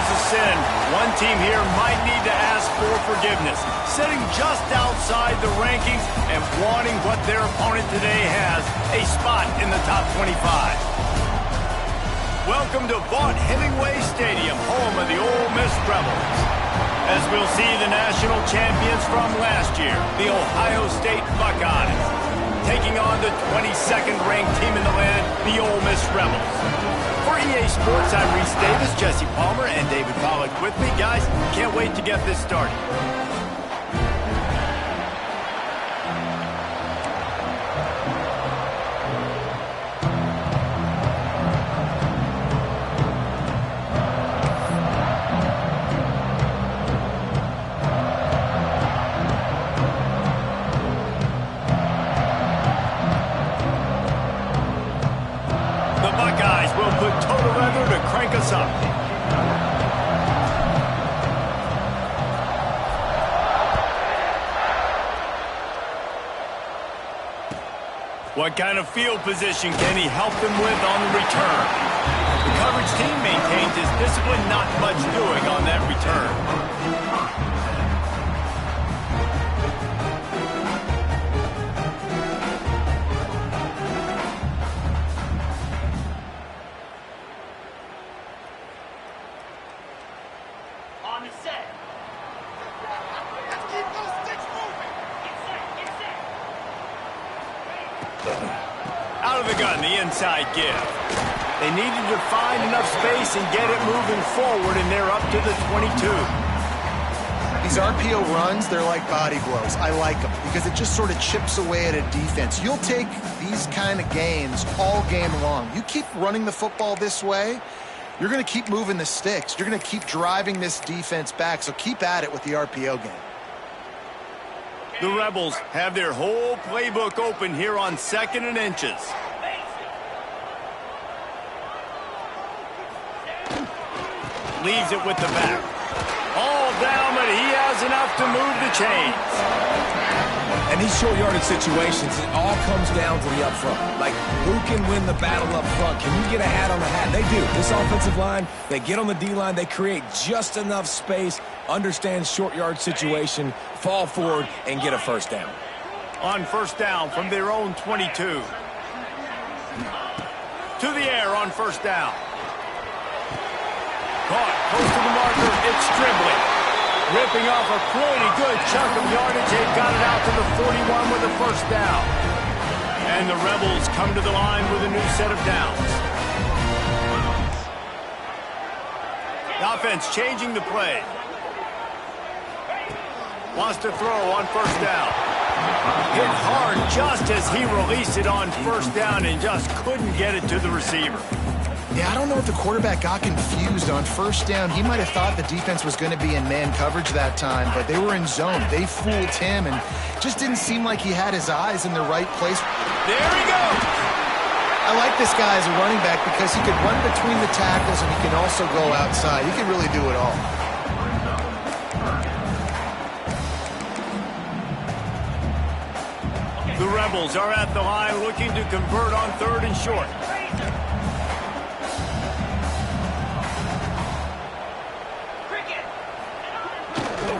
was a sin, one team here might need to ask for forgiveness, sitting just outside the rankings and wanting what their opponent today has, a spot in the top 25. Welcome to Vaught Hemingway Stadium, home of the Ole Miss Rebels. As we'll see the national champions from last year, the Ohio State Buckeyes, taking on the 22nd ranked team in the land, the Ole Miss Rebels. For EA Sports, I'm Reese Davis, Jesse Palmer, and David Pollack with me. Guys, can't wait to get this started. What kind of field position can he help them with on the return? The coverage team maintains his discipline, not much doing on that return. Out of the gun, the inside give. They needed to find enough space and get it moving forward, and they're up to the 22. These RPO runs, they're like body blows. I like them because it just sort of chips away at a defense. You'll take these kind of gains all game long. You keep running the football this way, you're going to keep moving the sticks. You're going to keep driving this defense back, so keep at it with the RPO game. The Rebels have their whole playbook open here on 2nd and inches. Leaves it with the back. All down, but he has enough to move the chains. And these short yardage situations, it all comes down to the up front. Like, who can win the battle up front? Can you get a hat on the hat? They do. This offensive line, they get on the D-line, they create just enough space, understand short yard situation, fall forward, and get a first down. On first down from their own 22. To the air on first down. Caught close to the marker. It's Stribling. Ripping off a pretty good chunk of yardage. They've got it out to the 41 with a first down. And the Rebels come to the line with a new set of downs. The offense changing the play. Wants to throw on first down. Hit hard just as he released it on first down and just couldn't get it to the receiver. Yeah, I don't know if the quarterback got confused on first down. He might have thought the defense was going to be in man coverage that time, but they were in zone. They fooled him and just didn't seem like he had his eyes in the right place. There he goes. I like this guy as a running back because he could run between the tackles and he can also go outside. He can really do it all. The Rebels are at the line looking to convert on 3rd and short.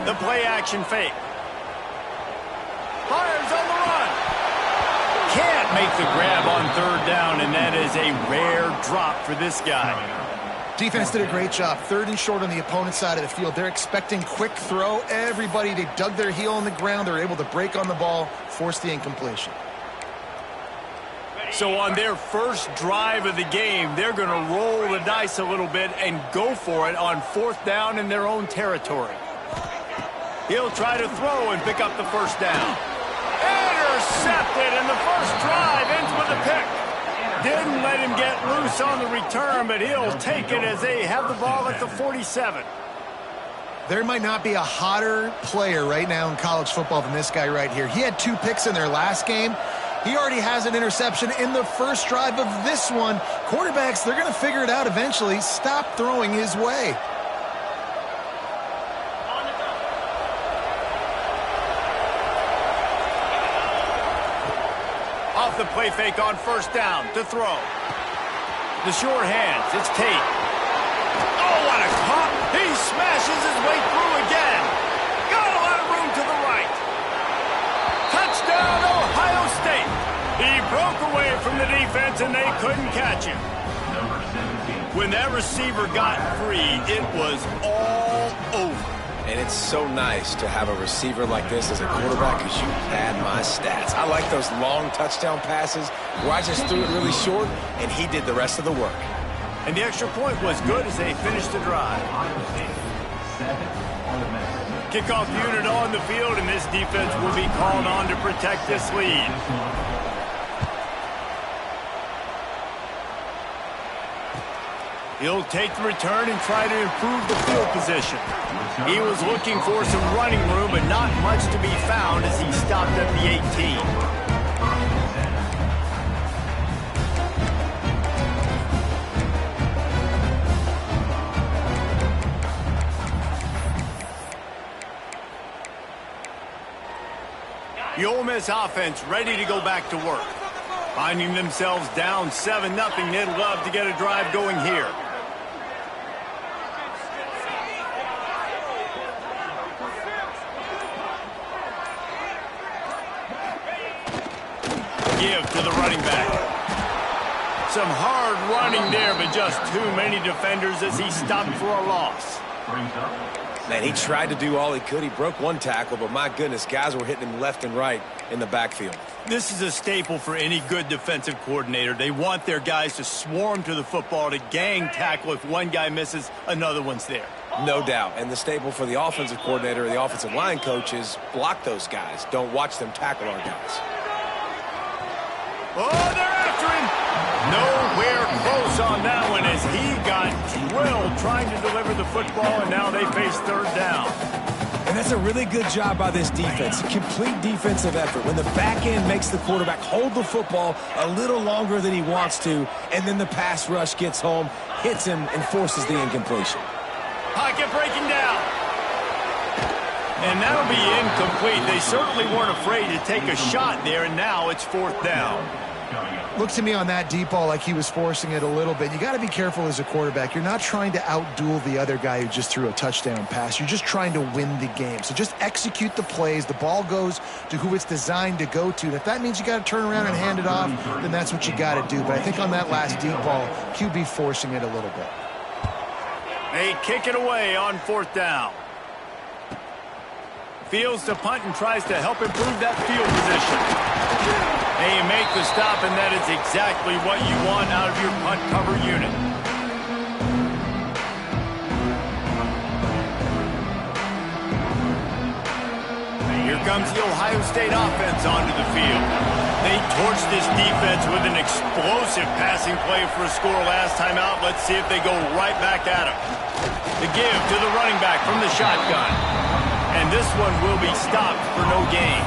The play-action fake. Fires on the run. Can't make the grab on 3rd down, and that is a rare drop for this guy. Defense did a great job. 3rd and short on the opponent's side of the field. They're expecting quick throw. Everybody, they dug their heel on the ground. They're able to break on the ball, force the incompletion. So on their first drive of the game, they're going to roll the dice a little bit and go for it on 4th down in their own territory. He'll try to throw and pick up the first down. Intercepted, and the first drive ends with a pick. Didn't let him get loose on the return, but he'll take it as they have the ball at the 47. There might not be a hotter player right now in college football than this guy right here. He had 2 picks in their last game. He already has an interception in the first drive of this one. Quarterbacks, they're going to figure it out eventually. Stop throwing his way. Off the play fake on first down to throw. The sure hands, it's Tate. Oh, what a caught. He smashes his way through again. Got a lot of room to the right. Touchdown, Ohio State. He broke away from the defense, and they couldn't catch him. When that receiver got free, it was all over. And it's so nice to have a receiver like this as a quarterback because you pad my stats. I like those long touchdown passes where I just threw it really short, and he did the rest of the work. And the extra point was good as they finished the drive. Kickoff unit on the field, and this defense will be called on to protect this lead. He'll take the return and try to improve the field position. He was looking for some running room, but not much to be found as he stopped at the 18. The Ole Miss offense ready to go back to work. Finding themselves down 7-0, they'd love to get a drive going here. Give to the running back. Some hard running there, but just too many defenders as he stopped for a loss. Man, he tried to do all he could. He broke one tackle, but my goodness, guys were hitting him left and right in the backfield. This is a staple for any good defensive coordinator. They want their guys to swarm to the football, to gang tackle. If one guy misses, another one's there. No doubt. And the staple for the offensive coordinator or the offensive line coach is block those guys. Don't watch them tackle our guys. Oh, they're after him. Nowhere close on that one as he got drilled trying to deliver the football, and now they face third down. And that's a really good job by this defense. Complete defensive effort. When the back end makes the quarterback hold the football a little longer than he wants to, and then the pass rush gets home, hits him, and forces the incompletion. Pocket breaking down. And that'll be incomplete. They certainly weren't afraid to take a shot there, and now it's fourth down. Looked to me on that deep ball like he was forcing it a little bit. You got to be careful as a quarterback. You're not trying to outduel the other guy who just threw a touchdown pass. You're just trying to win the game. So just execute the plays. The ball goes to who it's designed to go to. And if that means you got to turn around and hand it off, then that's what you got to do. But I think on that last deep ball, QB forcing it a little bit. They kick it away on fourth down. Fields to punt and tries to help improve that field position. They make the stop, and that is exactly what you want out of your punt cover unit. Here comes the Ohio State offense onto the field. They torched this defense with an explosive passing play for a score last time out. Let's see if they go right back at him. The give to the running back from the shotgun. And this one will be stopped for no gain.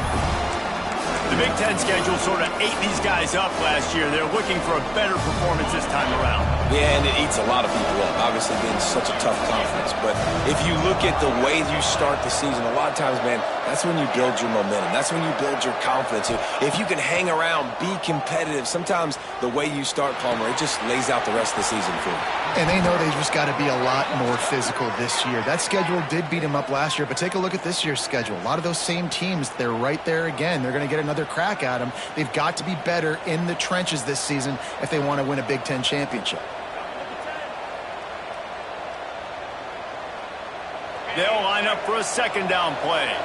The Big Ten schedule sort of ate these guys up last year. They're looking for a better performance this time around. Yeah, and it eats a lot of people up, obviously being such a tough conference. But if you look at the way you start the season, a lot of times, man, that's when you build your momentum. That's when you build your confidence. If you can hang around, be competitive, sometimes the way you start, Palmer, it just lays out the rest of the season for you. And they know they've just got to be a lot more physical this year. That schedule did beat them up last year, but take a look at this year's schedule. A lot of those same teams, they're right there again. They're going to get another crack at them. They've got to be better in the trenches this season if they want to win a Big Ten championship. They'll line up for a second down play.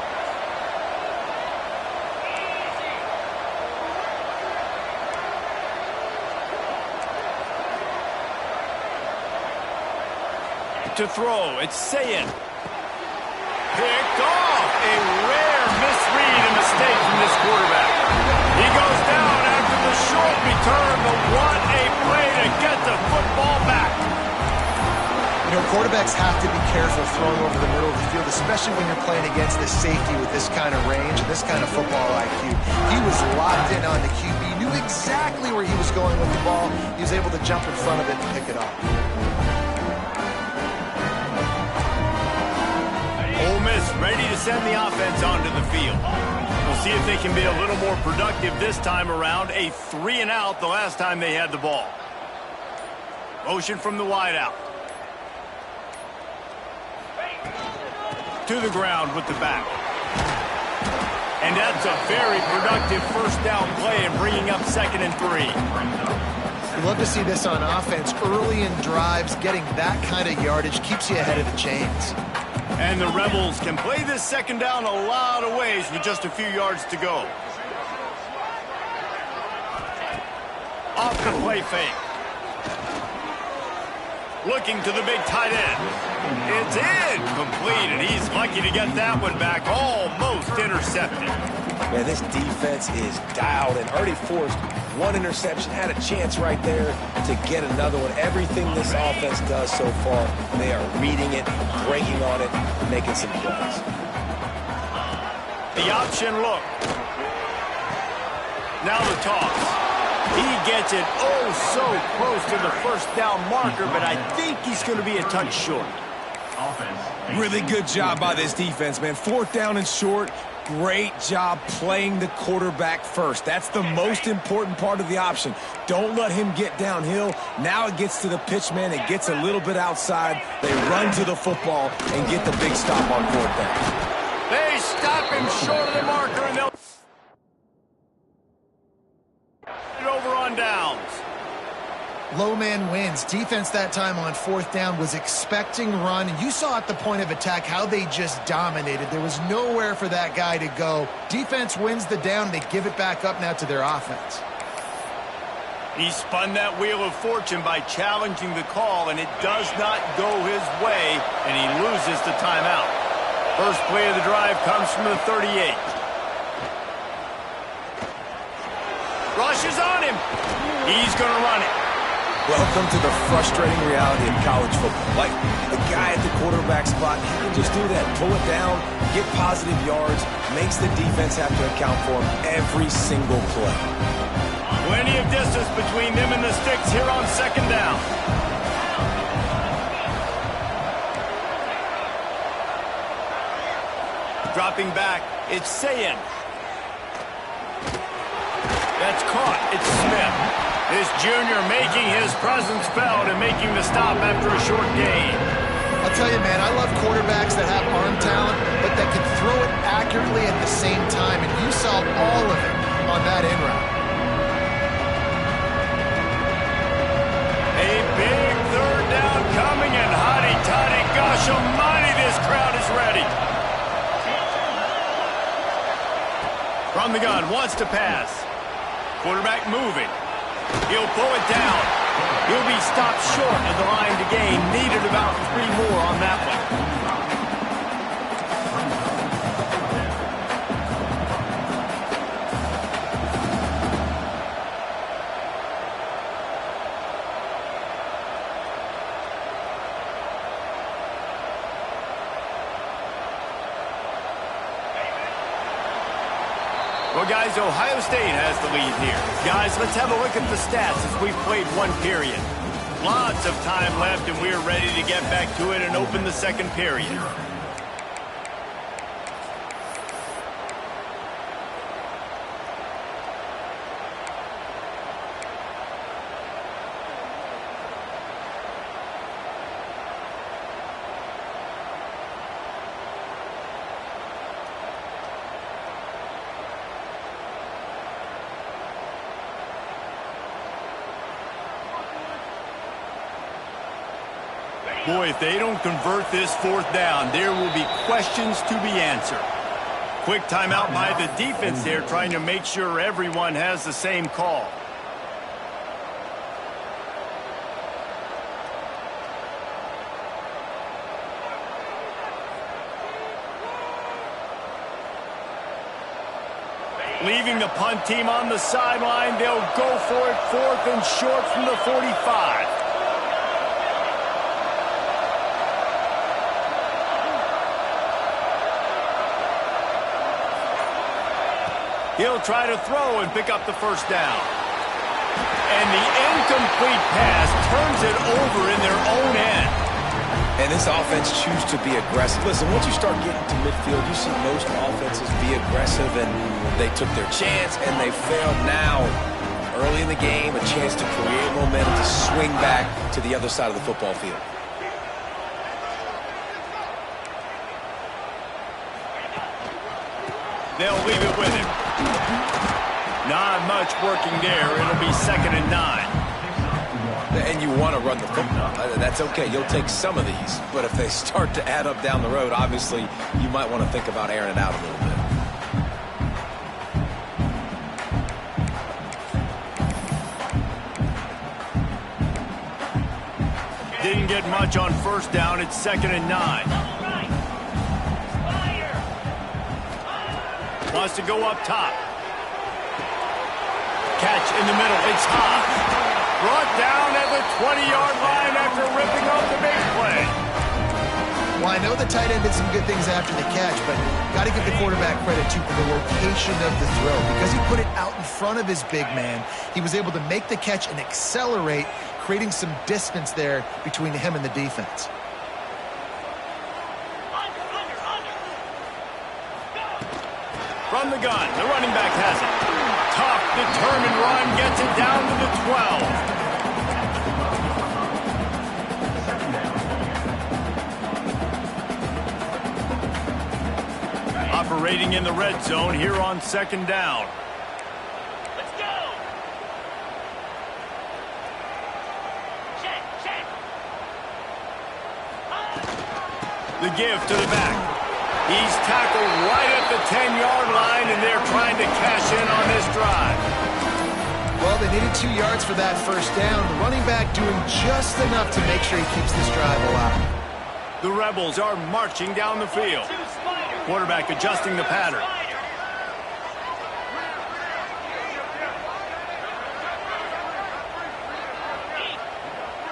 To throw, it's Sayin. Picked off. A rare misread and mistake from this quarterback. He goes down after the short return, but what a play to get the football back. You know, quarterbacks have to be careful throwing over the middle of the field, especially when you're playing against the safety with this kind of range and this kind of football IQ. He was locked in on the QB, knew exactly where he was going with the ball. He was able to jump in front of it and pick it up. Ole Miss ready to send the offense onto the field. We'll see if they can be a little more productive this time around. A 3-and-out the last time they had the ball. Motion from the wideout. To the ground with the back. And that's a very productive first down play and bringing up 2nd and 3. You love to see this on offense. Early in drives, getting that kind of yardage keeps you ahead of the chains. And the Rebels can play this 2nd down a lot of ways with just a few yards to go. Off the play fake. Looking to the big tight end. It's incomplete, and he's lucky to get that one back. Almost intercepted. Man, this defense is dialed and already forced one interception. Had a chance right there to get another one. Everything this offense does so far, they are reading it, breaking on it, making some plays. The option look. Now the toss. He gets it so close to the first down marker, but I think he's going to be a touch short. Really good job by this defense, man. 4th down and short. Great job playing the quarterback first. That's the most important part of the option. Don't let him get downhill. Now it gets to the pitch man. It gets a little bit outside. They run to the football and get the big stop on 4th down. They stop him short of the marker, and they'll over on downs. Low man wins. Defense that time on 4th down was expecting run, and you saw at the point of attack how they just dominated. There was nowhere for that guy to go. Defense wins the down. They give it back up now to their offense. He spun that wheel of fortune by challenging the call, and it does not go his way, and he loses the timeout. First play of the drive comes from the 38. Rushes on him. He's going to run it. Welcome to the frustrating reality of college football. Like, the guy at the quarterback spot, he can just do that. Pull it down, get positive yards, makes the defense have to account for him every single play. Plenty of distance between them and the sticks here on 2nd down. Dropping back, it's Sayin. That's caught. It's Smith. This junior making his presence felt and making the stop after a short gain. I'll tell you, man, I love quarterbacks that have arm talent, but that can throw it accurately at the same time, and you saw all of it on that in route. A big 3rd down coming, and hotty-toddy, gosh almighty, this crowd is ready. From the gun, wants to pass. Quarterback moving. He'll pull it down. He'll be stopped short of the line to gain. Needed about 3 more on that one. Well, guys, Ohio State has the lead here. Guys, let's have a look at the stats as we've played 1 period. Lots of time left, and we're ready to get back to it and open the 2nd period. Boy, if they don't convert this 4th down, there will be questions to be answered. Quick timeout by the defense there, trying to make sure everyone has the same call. Leaving the punt team on the sideline, they'll go for it 4th and short from the 45. He'll try to throw and pick up the first down. And the incomplete pass turns it over in their own end. And this offense chooses to be aggressive. Listen, once you start getting to midfield, you see most offenses be aggressive, and they took their chance, and they failed. Now, early in the game, a chance to create momentum, to swing back to the other side of the football field. They'll leave it with him. Not much working there. It'll be 2nd and 9. And you want to run the football. That's okay. You'll take some of these. But if they start to add up down the road, obviously, you might want to think about airing it out a little bit. Didn't get much on 1st down. It's 2nd and 9. Wants to go up top. Catch in the middle. It's Hobbs. Brought down at the 20-yard line after ripping off the big play. Well, I know the tight end did some good things after the catch, but got to give the quarterback credit, too, for the location of the throw. Because he put it out in front of his big man, he was able to make the catch and accelerate, creating some distance there between him and the defense. From the gun, the running back has it. Tough, determined run, gets it down to the 12. Operating in the red zone here on 2nd down. Let's go. Check. The give to the back. He's tackled right at the 10-yard line, and they're trying to cash in on this drive. Well, they needed 2 yards for that 1st down. The running back doing just enough to make sure he keeps this drive alive. The Rebels are marching down the field. Quarterback adjusting the pattern.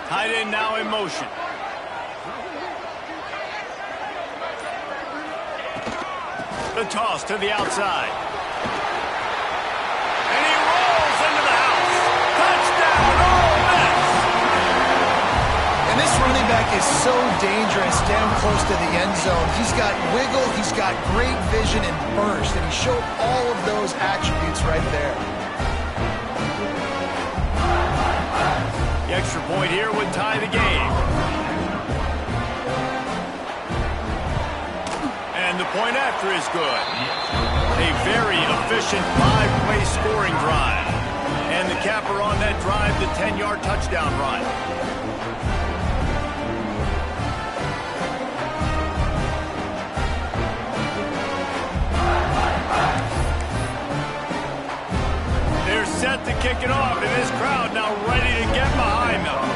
Tight end now in motion. The toss to the outside. And he rolls into the house. Touchdown, Ole Miss! And this running back is so dangerous down close to the end zone. He's got wiggle, he's got great vision and burst, and he showed all of those attributes right there. The extra point here would tie the game. And the point after is good. A very efficient 5-play scoring drive. And the capper on that drive, the 10-yard touchdown run. They're set to kick it off, and this crowd now ready to get behind them.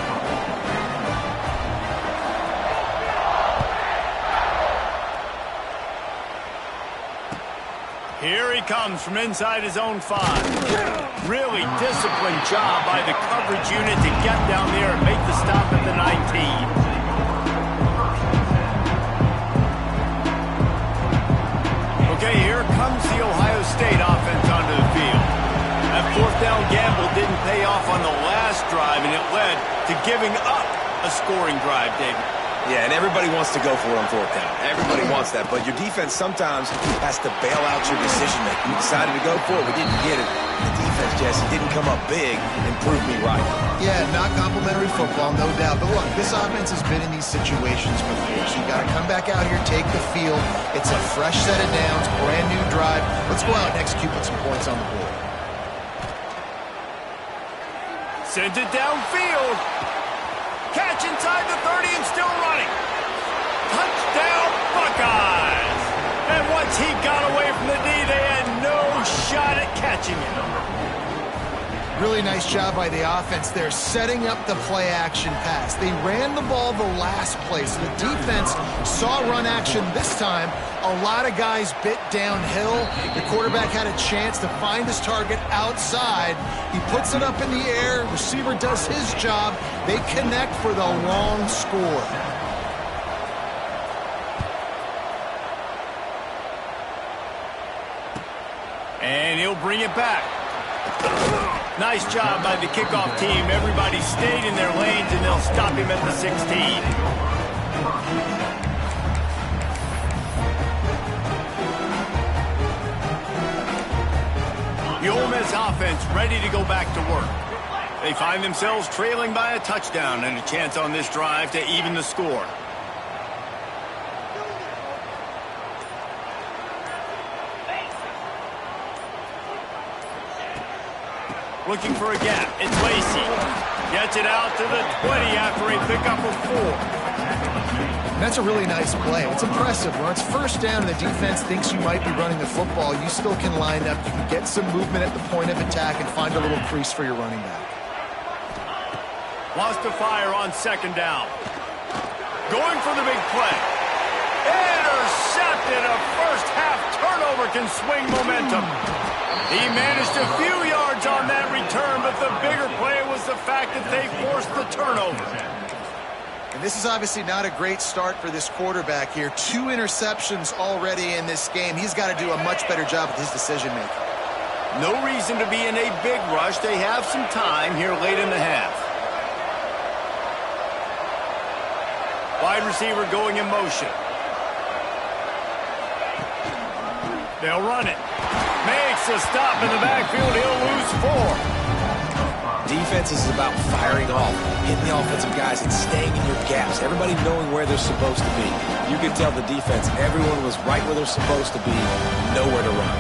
Here he comes from inside his own 5. Really disciplined job by the coverage unit to get down there and make the stop at the 19. Okay, here comes the Ohio State offense onto the field. That 4th down gamble didn't pay off on the last drive, and it led to giving up a scoring drive, David. Yeah, and everybody wants to go for it on 4th down. Everybody wants that, but your defense sometimes has to bail out your decision-making. You decided to go for it, we didn't get it. The defense, Jesse, didn't come up big and prove me right. Yeah, not complimentary football, no doubt. But look, this offense has been in these situations before, so you got to come back out here, take the field. It's a fresh set of downs, brand new drive. Let's go out and execute with some points on the board. Sends it downfield. Catch inside the 30 and still running. Touchdown, Buckeyes. And once he got away from the D, they had no shot at catching him. Really nice job by the offense there, setting up the play-action pass. They ran the ball the last play, so the defense saw run action this time. A lot of guys bit downhill. The quarterback had a chance to find his target outside. He puts it up in the air. Receiver does his job. They connect for the long score. And he'll bring it back. Nice job by the kickoff team. Everybody stayed in their lanes, and they'll stop him at the 16. The Ole Miss offense ready to go back to work. They find themselves trailing by a touchdown and a chance on this drive to even the score. Looking for a gap. It's Lacy. Gets it out to the 20 after a pickup of 4. That's a really nice play. It's impressive. When it's first down and the defense thinks you might be running the football, you still can line up. You can get some movement at the point of attack and find a little crease for your running back. Wants to fire on second down. Going for the big play. Intercepted. A first half turnover can swing momentum. He managed a few yards on that return, but the bigger play was the fact that they forced the turnover. And this is obviously not a great start for this quarterback here. 2 interceptions already in this game. He's got to do a much better job with his decision-making. No reason to be in a big rush. They have some time here late in the half. Wide receiver going in motion. They'll run it. Makes a stop in the backfield. He'll lose 4. Defense is about firing off, hitting the offensive guys, and staying in your gaps. Everybody knowing where they're supposed to be. You can tell the defense, everyone was right where they're supposed to be, nowhere to run.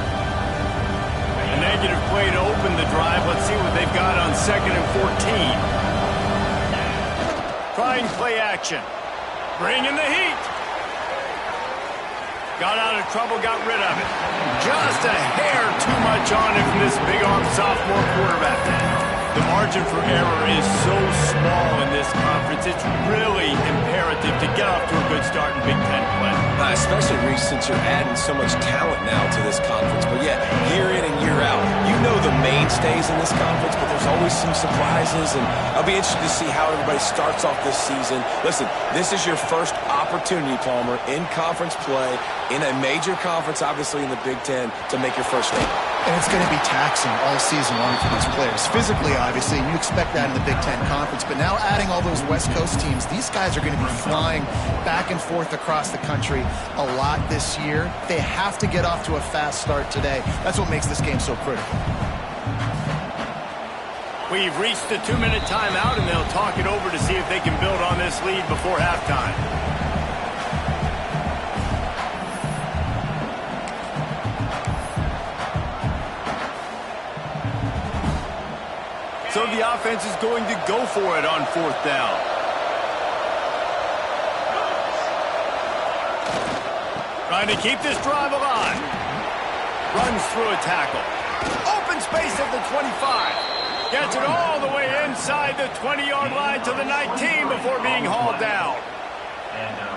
A negative play to open the drive. Let's see what they've got on 2nd and 14. Trying play action. Bring in the heat. Got out of trouble, got rid of it. Just a hair too much on it from this big-arm sophomore quarterback. The margin for error is so small in this conference, it's really imperative to get off to a good start in Big Ten play. Especially, Reese, since you're adding so much talent now to this conference. But yeah, year in and year out, you know the mainstays in this conference, but there's always some surprises, and I'll be interested to see how everybody starts off this season. Listen, this is your first opportunity, Palmer, in conference play, in a major conference, obviously in the Big Ten, to make your first statement. And it's going to be taxing all season long for these players. Physically, obviously, and you expect that in the Big Ten Conference. But now adding all those West Coast teams, these guys are going to be flying back and forth across the country a lot this year. They have to get off to a fast start today. That's what makes this game so critical. We've reached the 2-minute timeout, and they'll talk it over to see if they can build on this lead before halftime. So the offense is going to go for it on 4th down. Trying to keep this drive alive. Runs through a tackle. Open space at the 25. Gets it all the way inside the 20-yard line to the 19 before being hauled down.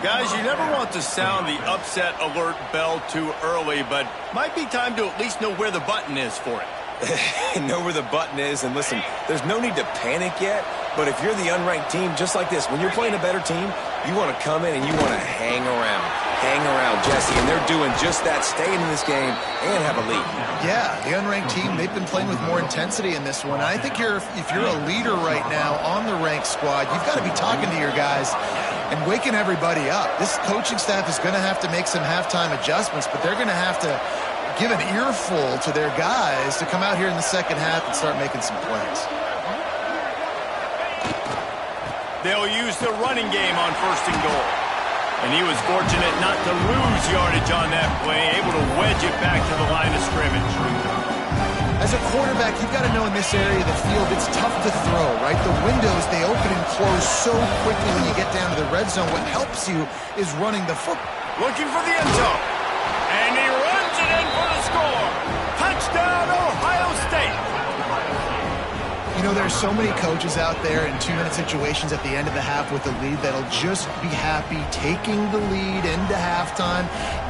Guys, you never want to sound the upset alert bell too early, but might be time to at least know where the button is for it. Know where the button is, and listen, there's no need to panic yet, but if you're the unranked team, just like this, when you're playing a better team, you want to come in and you want to hang around, Jesse, and they're doing just that, staying in this game and have a lead. Yeah, the unranked team, they've been playing with more intensity in this one. I think if you're a leader right now on the ranked squad, you've got to be talking to your guys and waking everybody up. This coaching staff is going to have to make some halftime adjustments, but they're going to have to give an earful to their guys to come out here in the second half and start making some plays. They'll use the running game on 1st and goal. And he was fortunate not to lose yardage on that play, able to wedge it back to the line of scrimmage. As a quarterback, you've got to know in this area of the field, it's tough to throw, right? The windows, they open and close so quickly when you get down to the red zone. What helps you is running the football. Looking for the end zone. And he runs it in for the score. Touchdown, Ohio State. You know, there's so many coaches out there in 2-minute situations at the end of the half with the lead that'll just be happy taking the lead into halftime.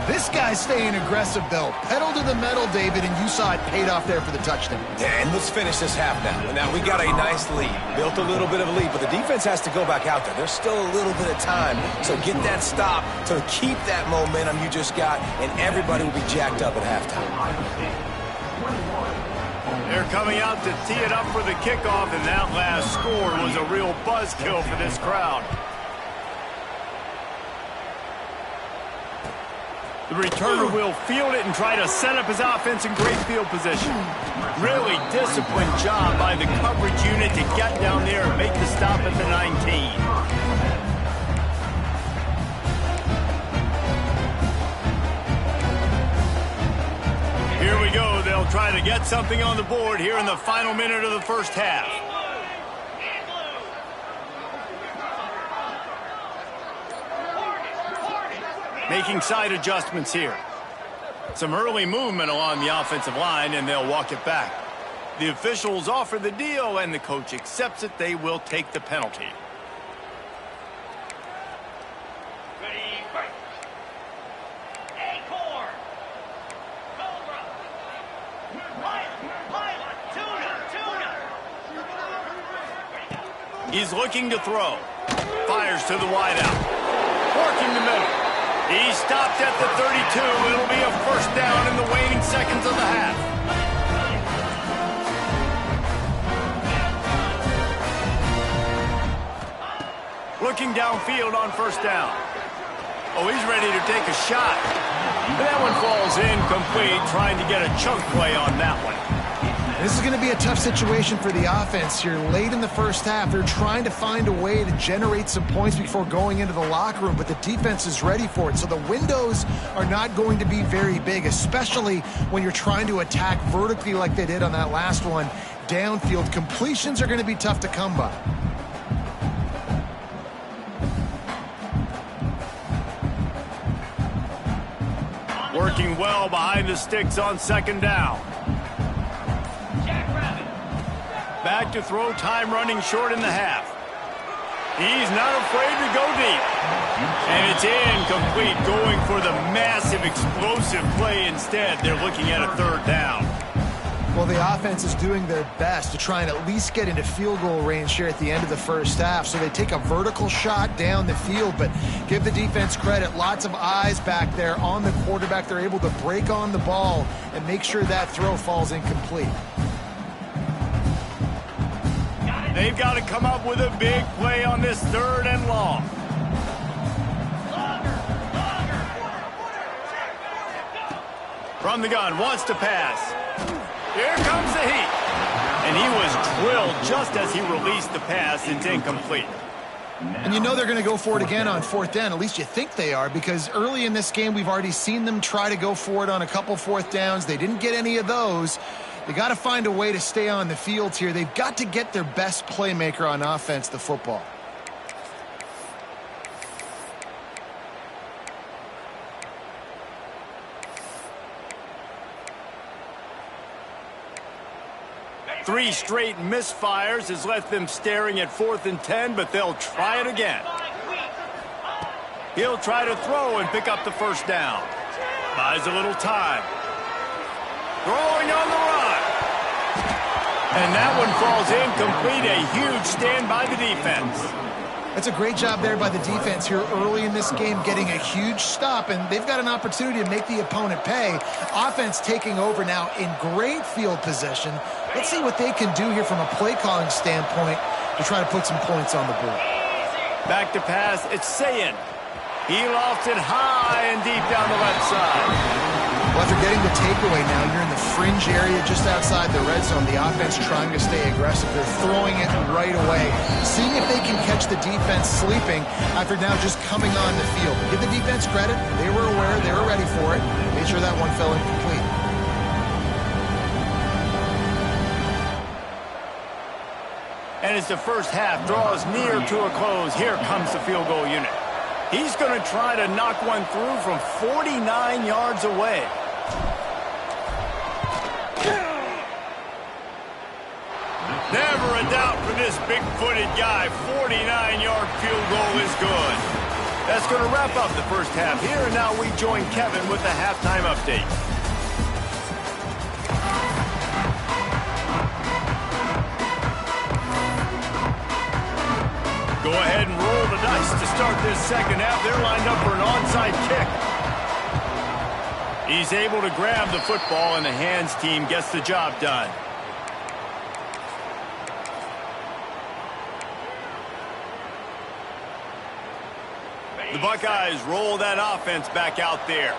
This guy's staying aggressive, though. Pedal to the metal, David, and you saw it paid off there for the touchdown. And let's finish this half now. Now, we got a nice lead. Built a little bit of a lead, but the defense has to go back out there. There's still a little bit of time. So get that stop to keep that momentum you just got, and everybody will be jacked up at halftime. They're coming out to tee it up for the kickoff, and that last score was a real buzzkill for this crowd. The returner will field it and try to set up his offense in great field position. Really disciplined job by the coverage unit to get down there and make the stop at the 19. Here we go. They'll He'll try to get something on the board here in the final minute of the first half. Making side adjustments here. Some early movement along the offensive line, and they'll walk it back. The officials offer the deal, and the coach accepts it. They will take the penalty. He's looking to throw. Fires to the wideout. Working the middle. He stopped at the 32. It'll be a first down in the waning seconds of the half. Looking downfield on first down. Oh, he's ready to take a shot. That one falls incomplete, trying to get a chunk play on that one. This is going to be a tough situation for the offense here. Late in the first half, they're trying to find a way to generate some points before going into the locker room, but the defense is ready for it. So the windows are not going to be very big, especially when you're trying to attack vertically like they did on that last one. Downfield completions are going to be tough to come by. Working well behind the sticks on second down. Back to throw, time running short in the half. He's not afraid to go deep. And it's incomplete, going for the massive explosive play instead. They're looking at a third down. Well, the offense is doing their best to try and at least get into field goal range here at the end of the first half. So they take a vertical shot down the field, but give the defense credit. Lots of eyes back there on the quarterback. They're able to break on the ball and make sure that throw falls incomplete. They've got to come up with a big play on this third and long. From the gun, wants to pass. Here comes the heat. And he was drilled just as he released the pass. It's incomplete. And you know they're going to go for it again on fourth down. At least you think they are, because early in this game we've already seen them try to go for it on a couple fourth downs. They didn't get any of those. They got to find a way to stay on the field here. They've got to get their best playmaker on offense, the football. Three straight misfires has left them staring at 4th and 10, but they'll try it again. He'll try to throw and pick up the first down. Buys a little time. Throwing on the run. And that one falls incomplete. A huge stand by the defense. That's a great job there by the defense here early in this game, getting a huge stop, and they've got an opportunity to make the opponent pay. Offense taking over now in great field position. Let's see what they can do here from a play calling standpoint to try to put some points on the board. Back to pass, it's Sayin. He lofts it high and deep down the left side. Well, after getting the takeaway now, you're in the fringe area just outside the red zone. The offense trying to stay aggressive. They're throwing it right away, seeing if they can catch the defense sleeping after now just coming on the field. Give the defense credit. They were aware. They were ready for it. Made sure that one fell incomplete. And as the first half draws near to a close, here comes the field goal unit. He's going to try to knock one through from 49 yards away. Never a doubt for this big-footed guy. 49-yard field goal is good. That's going to wrap up the first half here, and now we join Kevin with the halftime update. Go ahead and roll the dice to start this second half. They're lined up for an onside kick. He's able to grab the football, and the hands team gets the job done. The Buckeyes roll that offense back out there.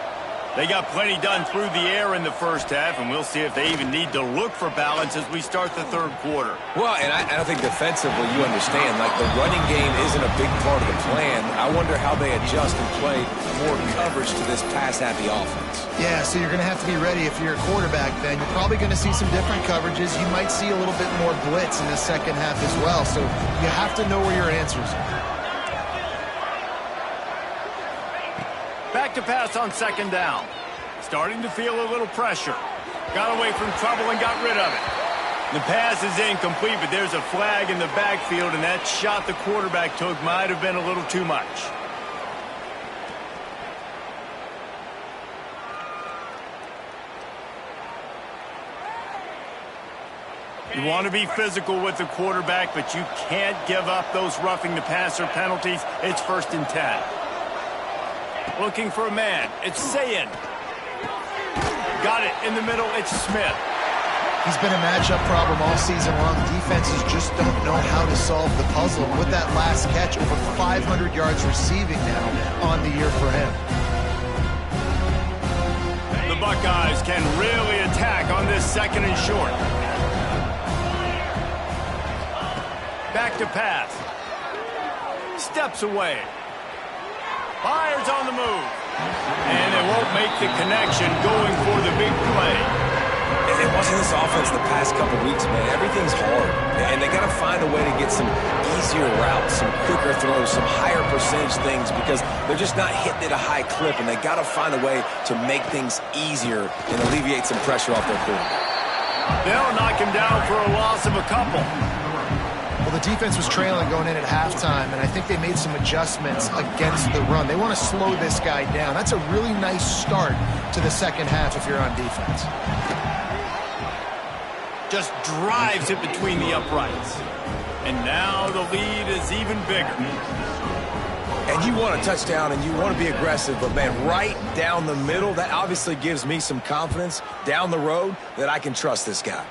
They got plenty done through the air in the first half, and we'll see if they even need to look for balance as we start the third quarter. Well, and I think defensively, you understand, like the running game isn't a big part of the plan. I wonder how they adjust and play more coverage to this pass-happy offense. Yeah, so you're going to have to be ready if you're a quarterback then. You're probably going to see some different coverages. You might see a little bit more blitz in the second half as well, so you have to know where your answers are. Back to pass on second down. Starting to feel a little pressure. Got away from trouble and got rid of it. The pass is incomplete, but there's a flag in the backfield, and that shot the quarterback took might have been a little too much. You want to be physical with the quarterback, but you can't give up those roughing the passer penalties. It's 1st and 10. Looking for a man. It's Sayin. Got it in the middle. It's Smith. He's been a matchup problem all season long. Defenses just don't know how to solve the puzzle. With that last catch, over 500 yards receiving now on the year for him. The Buckeyes can really attack on this 2nd and short. Back to pass. Steps away. Fires on the move. And they won't make the connection going for the big play. And watching this offense the past couple weeks, man, everything's hard. And they got to find a way to get some easier routes, some quicker throws, some higher percentage things because they're just not hitting at a high clip. And they got to find a way to make things easier and alleviate some pressure off their quarterback. They'll knock him down for a loss of a couple. Well, the defense was trailing going in at halftime, and I think they made some adjustments against the run. They want to slow this guy down. That's a really nice start to the second half if you're on defense. Just drives it between the uprights. And now the lead is even bigger. And you want a touchdown and you want to be aggressive, but, man, right down the middle, that obviously gives me some confidence down the road that I can trust this guy.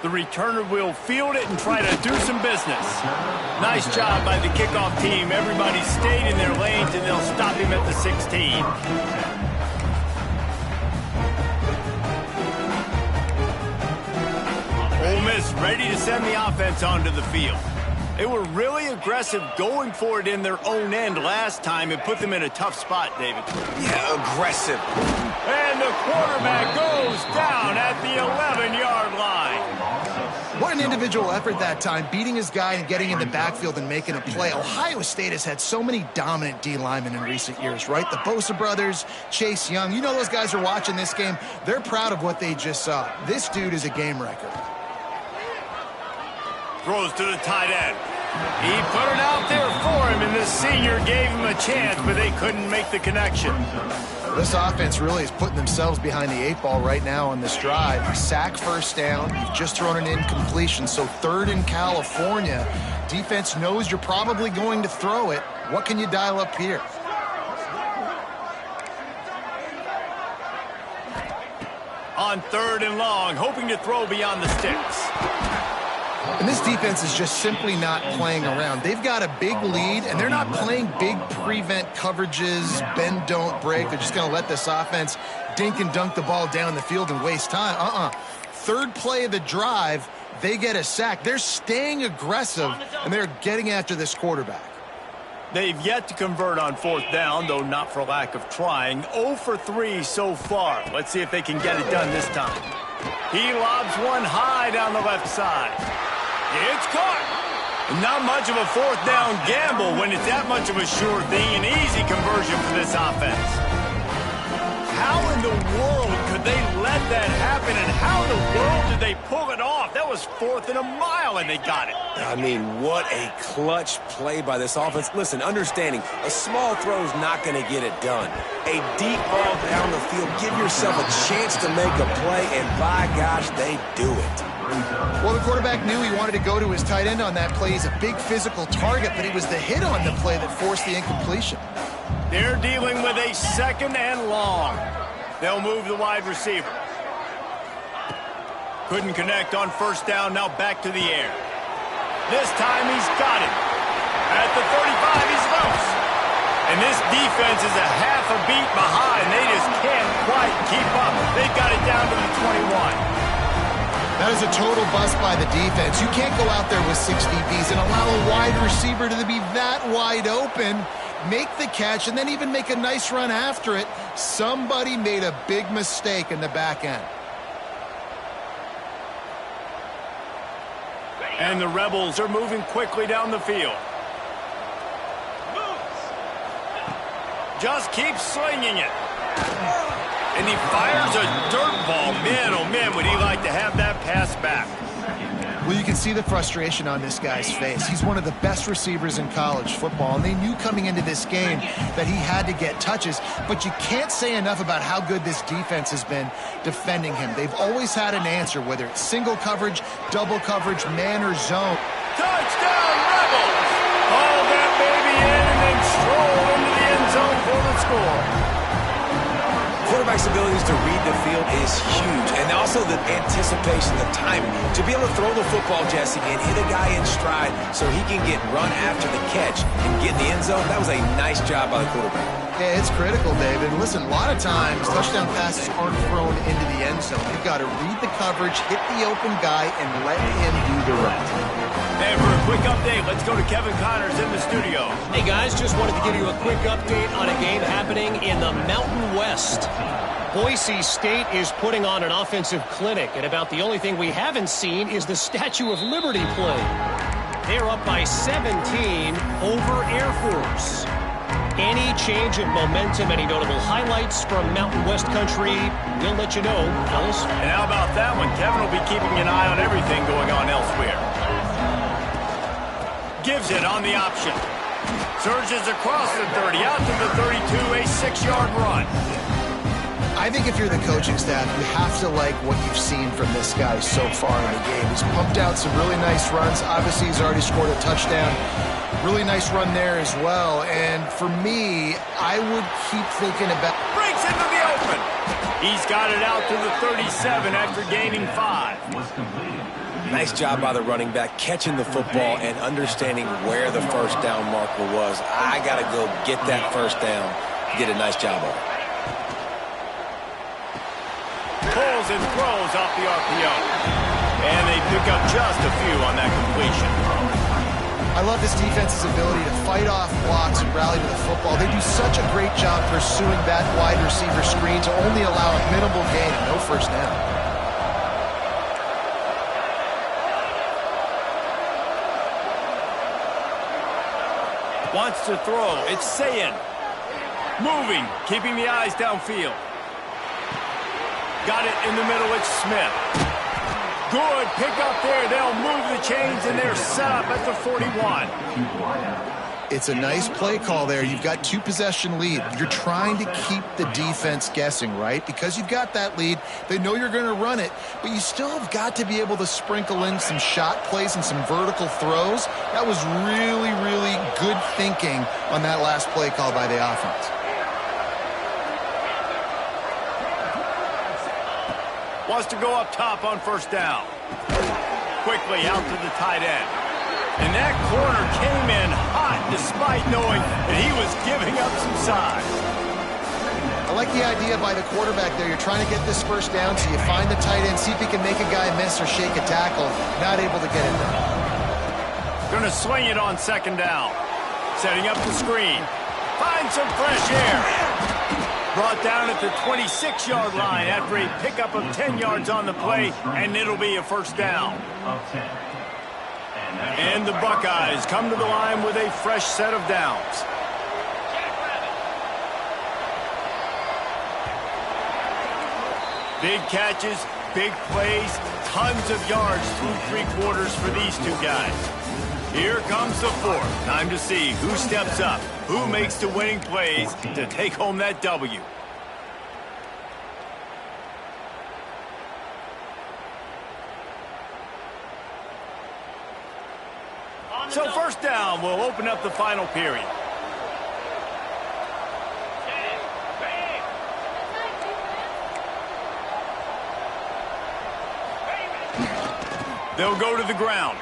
The returner will field it and try to do some business. Nice job by the kickoff team. Everybody stayed in their lanes, and they'll stop him at the 16. Ole Miss ready to send the offense onto the field. They were really aggressive going for it in their own end last time. It put them in a tough spot, David. Yeah, aggressive. And the quarterback goes down at the 11-yard line. What an individual effort that time, beating his guy and getting in the backfield and making a play. Ohio State has had so many dominant D linemen in recent years, right? The Bosa brothers, Chase Young. You know those guys are watching this game. They're proud of what they just saw. This dude is a game wrecker. Throws to the tight end. He put it out there for him, and the senior gave him a chance, but they couldn't make the connection. This offense really is putting themselves behind the 8 ball right now on this drive. Sack, first down. You've just thrown an incompletion, so 3rd in California. Defense knows you're probably going to throw it. What can you dial up here? On 3rd and long, hoping to throw beyond the sticks. And this defense is just simply not playing around. They've got a big lead, and they're not playing big prevent coverages, bend, don't break. They're just going to let this offense dink and dunk the ball down the field and waste time. 3rd play of the drive, they get a sack. They're staying aggressive, and they're getting after this quarterback. They've yet to convert on 4th down, though not for lack of trying. 0 for 3 so far. Let's see if they can get it done this time. He lobs one high down the left side. It's caught. Not much of a 4th down gamble when it's that much of a sure thing. An easy conversion for this offense. How in the world could they let that happen, and how in the world did they pull it off? That was 4th and a mile, and they got it. I mean, what a clutch play by this offense. Listen, understanding, a small throw is not going to get it done. A deep ball down the field, give yourself a chance to make a play, and by gosh, they do it. Well, the quarterback knew he wanted to go to his tight end on that play. He's a big physical target, but it was the hit on the play that forced the incompletion. They're dealing with a 2nd and long. They'll move the wide receiver. Couldn't connect on 1st down, now back to the air. This time he's got him. At the 35, he's loose. And this defense is a half a beat behind. They just can't quite keep up. They've got it down to the 21. That is a total bust by the defense. You can't go out there with 6 DBs and allow a wide receiver to be that wide open, make the catch, and then even make a nice run after it. Somebody made a big mistake in the back end. And the Rebels are moving quickly down the field. Just keeps slinging it. And he fires a dirt ball. Man, oh man, would he like to have that pass back. Well, you can see the frustration on this guy's face. He's one of the best receivers in college football, and they knew coming into this game that he had to get touches, but you can't say enough about how good this defense has been defending him. They've always had an answer, whether it's single coverage, double coverage, man, or zone. Touchdown, Rebels! Haul that baby in and then stroll into the end zone for the score. Quarterback's abilities to read the field is huge, and also the anticipation, the timing. To be able to throw the football, Jesse, and hit a guy in stride so he can get run after the catch and get in the end zone, that was a nice job by the quarterback. Yeah, it's critical, David. Listen, a lot of times touchdown passes aren't thrown into the end zone. You've got to read the coverage, hit the open guy, and let him do the rest. And for a quick update, let's go to Kevin Connors in the studio. Hey guys, just wanted to give you a quick update on a game happening in the Mountain West. Boise State is putting on an offensive clinic, and about the only thing we haven't seen is the Statue of Liberty play. They're up by 17 over Air Force. Any change of momentum, any notable highlights from Mountain West country, we'll let you know, Ellis. And how about that one? Kevin will be keeping an eye on everything going on elsewhere. Gives it on the option. Surges across the 30, out to the 32, a 6-yard run. I think if you're the coaching staff, you have to like what you've seen from this guy so far in the game. He's pumped out some really nice runs. Obviously, he's already scored a touchdown. Really nice run there as well. And for me, I would keep thinking about... Breaks into the open. He's got it out to the 37 after gaining 5. Nice job by the running back, catching the football and understanding where the first down marker was. I got to go get that first down. Did a nice job of it. Pulls and throws off the RPO. And they pick up just a few on that completion. I love this defense's ability to fight off blocks and rally to the football. They do such a great job pursuing that wide receiver screen to only allow a minimal gain and no first down. Wants to throw. It's Sayin. Moving, keeping the eyes downfield. Got it in the middle. It's Smith. Good pick up there. They'll move the chains, and they're set up at the 41. It's a nice play call there. You've got 2-possession lead. You're trying to keep the defense guessing, right? Because you've got that lead, they know you're going to run it, but you still have got to be able to sprinkle in some shot plays and some vertical throws. That was really, really good thinking on that last play call by the offense. Wants to go up top on first down. Quickly out to the tight end. And that corner came in hot despite knowing that he was giving up some size. I like the idea by the quarterback there. You're trying to get this first down, so you find the tight end, see if he can make a guy miss or shake a tackle. Not able to get it done. Going to swing it on second down. Setting up the screen. Find some fresh air. Brought down at the 26-yard line after a pickup of 10 yards on the play, and it'll be a first down. And the Buckeyes come to the line with a fresh set of downs. Big catches, big plays, tons of yards through 3 quarters for these two guys. Here comes the fourth. Time to see who steps up, who makes the winning plays to take home that W. So first down will open up the final period. They'll go to the ground.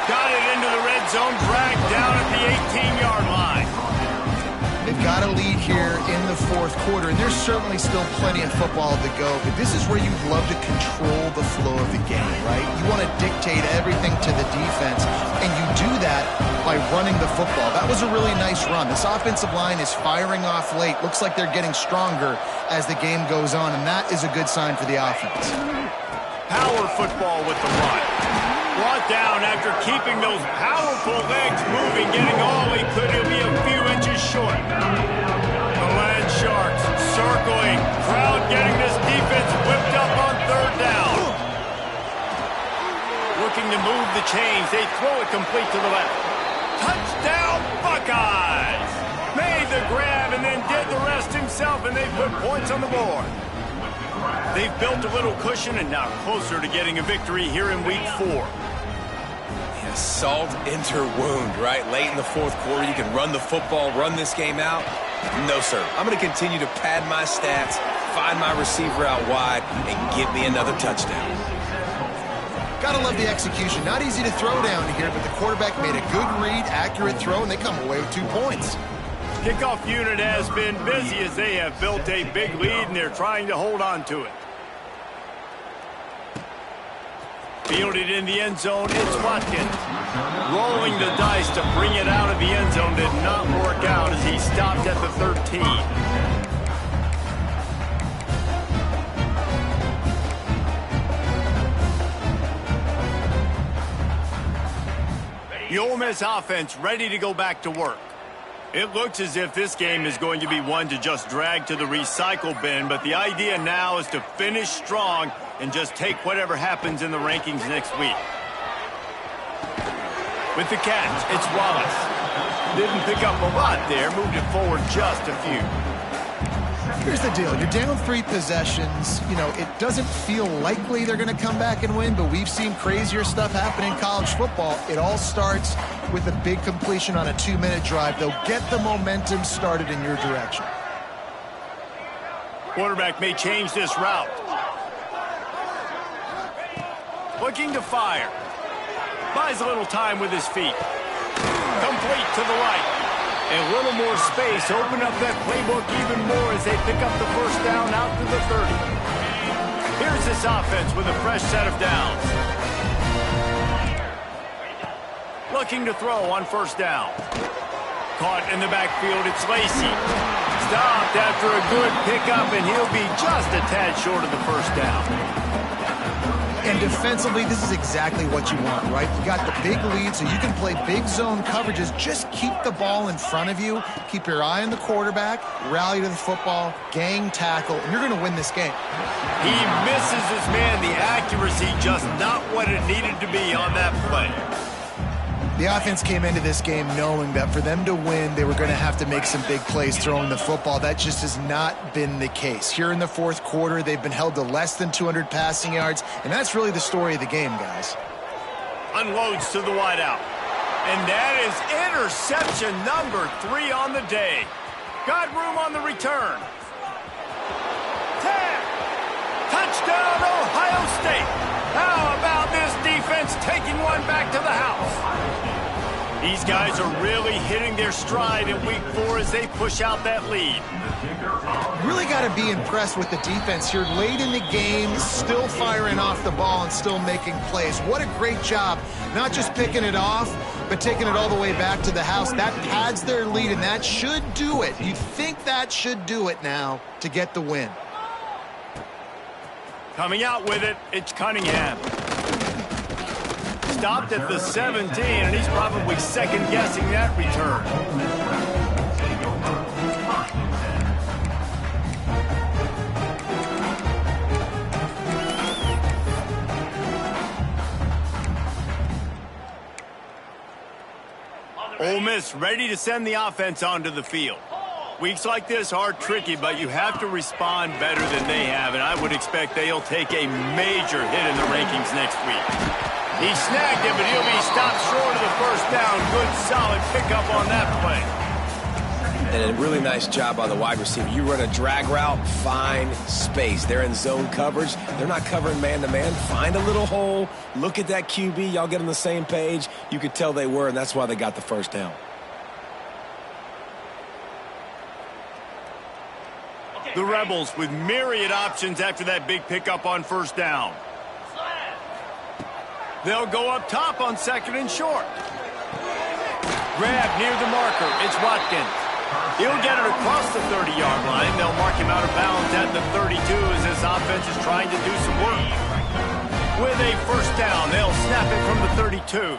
Got it into the red zone, dragged down at the 18-yard line. got a lead here in the fourth quarter, and there's certainly still plenty of football to go, but this is where you'd love to control the flow of the game, right? You want to dictate everything to the defense, and you do that by running the football. That was a really nice run. This offensive line is firing off late. Looks like they're getting stronger as the game goes on, and that is a good sign for the offense. Power football with the run. Brought down after keeping those powerful legs moving, getting all he could. He'll be a few inches short. The Land Sharks circling. Crowd getting this defense whipped up on third down. Looking to move the chains. They throw it complete to the left. Touchdown, Buckeyes! Made the grab and then did the rest himself, and they put points on the board. They've built a little cushion and now closer to getting a victory here in week 4. Yeah, salt into wound, right? Late in the fourth quarter, you can run the football, run this game out. No, sir. I'm going to continue to pad my stats, find my receiver out wide, and give me another touchdown. Gotta love the execution. Not easy to throw down here, but the quarterback made a good read, accurate throw, and they come away with 2 points. Kickoff unit has been busy as they have built a big lead, and they're trying to hold on to it. Fielded in the end zone, it's Watkins. Rolling the dice to bring it out of the end zone did not work out as he stopped at the 13. The Ole Miss offense ready to go back to work. It looks as if this game is going to be one to just drag to the recycle bin, but the idea now is to finish strong and just take whatever happens in the rankings next week. With the catch, it's Wallace. Didn't pick up a lot there, moved it forward just a few. Here's the deal. You're down 3 possessions. You know, it doesn't feel likely they're going to come back and win, but we've seen crazier stuff happen in college football. It all starts with a big completion on a 2-minute drive. They'll get the momentum started in your direction. Quarterback may change this route. Looking to fire. Buys a little time with his feet. Complete to the right. A little more space. Open up that playbook even more as they pick up the first down out to the 30. Here's this offense with a fresh set of downs. Looking to throw on first down. Caught in the backfield, it's Lacy. Stopped after a good pickup, and he'll be just a tad short of the first down. And defensively, this is exactly what you want, right? You got the big lead, so you can play big zone coverages. Just keep the ball in front of you. Keep your eye on the quarterback. Rally to the football. Gang tackle. And you're going to win this game. He misses his man. The accuracy just not what it needed to be on that play. The offense came into this game knowing that for them to win, they were going to have to make some big plays throwing the football. That just has not been the case. Here in the fourth quarter, they've been held to less than 200 passing yards, and that's really the story of the game, guys. Unloads to the wideout. And that is interception number 3 on the day. Got room on the return. 10. Touchdown, Ohio State. How about this defense taking one back to the house? These guys are really hitting their stride in week 4 as they push out that lead. Really got to be impressed with the defense here. Late in the game, still firing off the ball and still making plays. What a great job. Not just picking it off, but taking it all the way back to the house. That pads their lead, and that should do it. You think that should do it now to get the win. Coming out with it, it's Cunningham. Stopped at the 17, and he's probably second-guessing that return. Ole Miss ready to send the offense onto the field. Weeks like this are tricky, but you have to respond better than they have, and I would expect they'll take a major hit in the rankings next week. He snagged it, but he'll be stopped short of the first down. Good, solid pickup on that play. And a really nice job by the wide receiver. You run a drag route, find space. They're in zone coverage. They're not covering man-to-man. Find a little hole. Look at that QB. Y'all get on the same page. You could tell they were, and that's why they got the first down. The Rebels with myriad options after that big pickup on first down. They'll go up top on second and short. Grab near the marker. It's Watkins. He'll get it across the 30-yard line. They'll mark him out of bounds at the 32 as this offense is trying to do some work. With a first down, they'll snap it from the 32.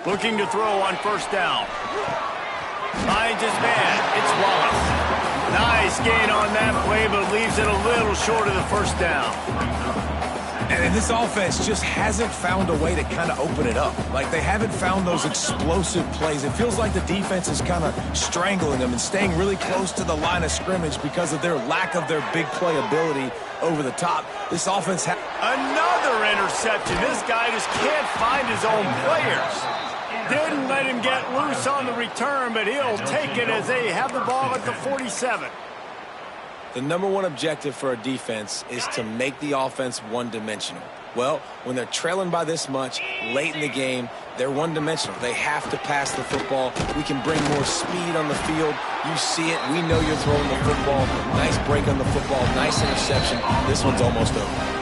Looking to throw on first down. Finds his man. It's Wallace. Nice gain on that play, but leaves it a little short of the first down. And this offense just hasn't found a way to kind of open it up. Like, they haven't found those explosive plays. It feels like the defense is kind of strangling them and staying really close to the line of scrimmage because of their lack of their big play ability over the top. This offense another interception. This guy just can't find his own players. Didn't let him get loose on the return, but he'll take it as they have the ball at the 47. The number one objective for a defense is to make the offense one-dimensional. Well, when they're trailing by this much late in the game, they're one-dimensional. They have to pass the football. We can bring more speed on the field. You see it. We know you're throwing the football. Nice break on the football. Nice interception. This one's almost over.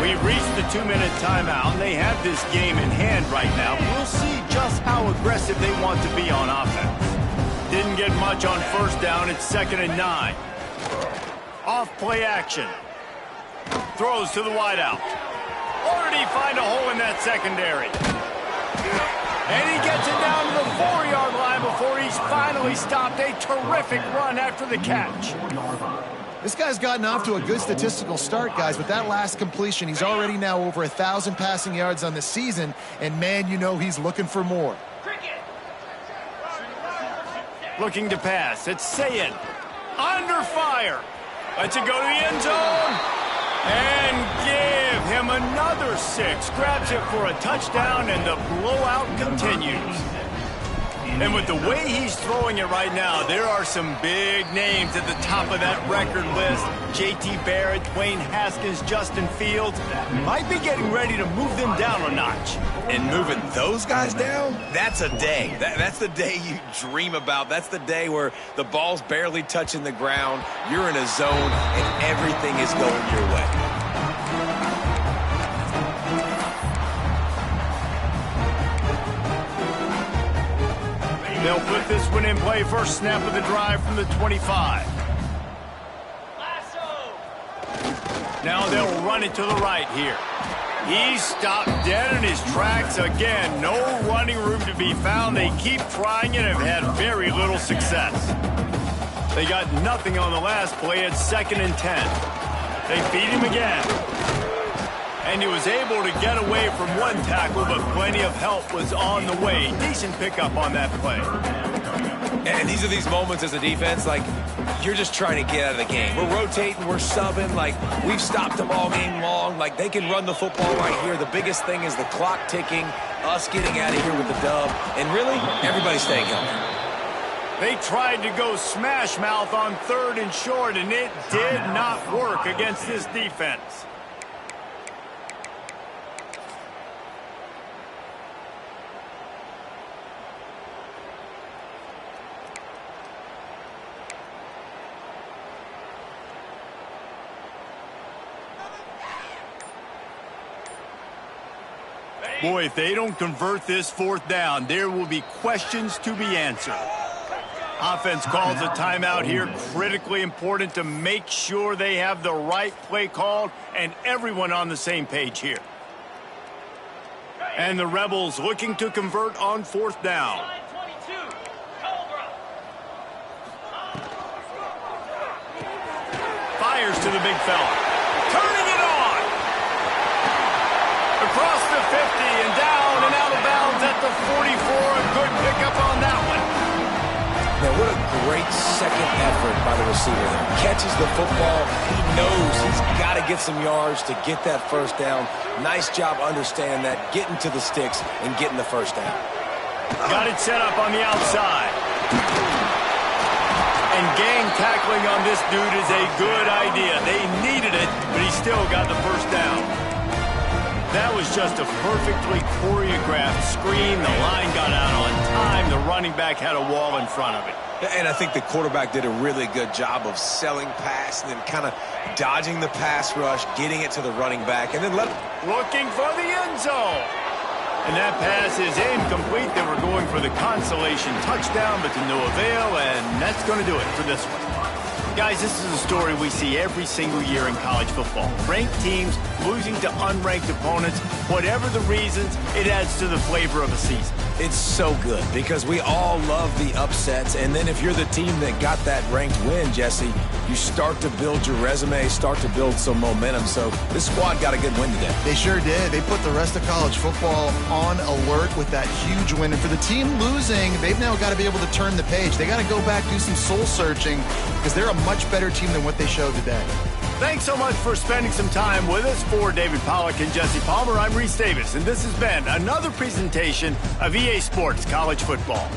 We've reached the 2-minute timeout, and they have this game in hand right now. We'll see just how aggressive they want to be on offense. Didn't get much on first down. It's 2nd and 9. Off play action. Throws to the wideout. Already find a hole in that secondary. And he gets it down to the 4-yard line before he's finally stopped. A terrific run after the catch. This guy's gotten off to a good statistical start, guys. With that last completion, he's already now over 1,000 passing yards on the season. And, man, you know he's looking for more. Looking to pass. It's Sayin. Under fire. Lets it go to the end zone. And give him another 6. Grabs it for a touchdown, and the blowout continues. And with the way he's throwing it right now, there are some big names at the top of that record list. J.T. Barrett, Dwayne Haskins, Justin Fields might be getting ready to move them down a notch. And moving those guys down, that's a day. That's the day you dream about. That's the day where the ball's barely touching the ground, you're in a zone, and everything is going your way. They'll put this one in play. First snap of the drive from the 25. Now they'll run it to the right here. He's stopped dead in his tracks again. No running room to be found. They keep trying it and have had very little success. They got nothing on the last play. It's 2nd and 10. They feed him again. And he was able to get away from one tackle, but plenty of help was on the way. Decent pickup on that play. And these are these moments as a defense, like, you're just trying to get out of the game. We're rotating, we're subbing, like, we've stopped them all game long. Like, they can run the football right here. The biggest thing is the clock ticking, us getting out of here with the dub, and really, everybody's staying healthy. They tried to go smash mouth on 3rd and short, and it did not work against this defense. Boy, if they don't convert this 4th down, there will be questions to be answered. Offense calls a timeout here. Critically important to make sure they have the right play called and everyone on the same page here. And the Rebels looking to convert on 4th down. Fires to the big fella. Turning it on. Across the 50 and down and out of bounds at the 44. A good pickup on that one. Now, what a great second effort by the receiver there. Catches the football. He knows he's got to get some yards to get that first down. Nice job understanding that, getting to the sticks and getting the first down. Got it set up on the outside. And gang tackling on this dude is a good idea. They needed it, but he still got the first down. That was just a perfectly choreographed screen. The line got out on time. The running back had a wall in front of it. And I think the quarterback did a really good job of selling pass and then kind of dodging the pass rush, getting it to the running back, and then looking for the end zone. And that pass is incomplete. They were going for the consolation touchdown, but to no avail, and that's going to do it for this one. Guys, this is a story we see every single year in college football. Ranked teams losing to unranked opponents. Whatever the reasons, it adds to the flavor of a season. It's so good because we all love the upsets, and then if you're the team that got that ranked win, Jesse, you start to build your resume, start to build some momentum. So this squad got a good win today. They sure did. They put the rest of college football on alert with that huge win. And for the team losing, they've now got to be able to turn the page. They got to go back, do some soul searching, because they're a much better team than what they showed today. Thanks so much for spending some time with us. For David Pollack and Jesse Palmer, I'm Reese Davis, and this has been another presentation of EA Sports College Football.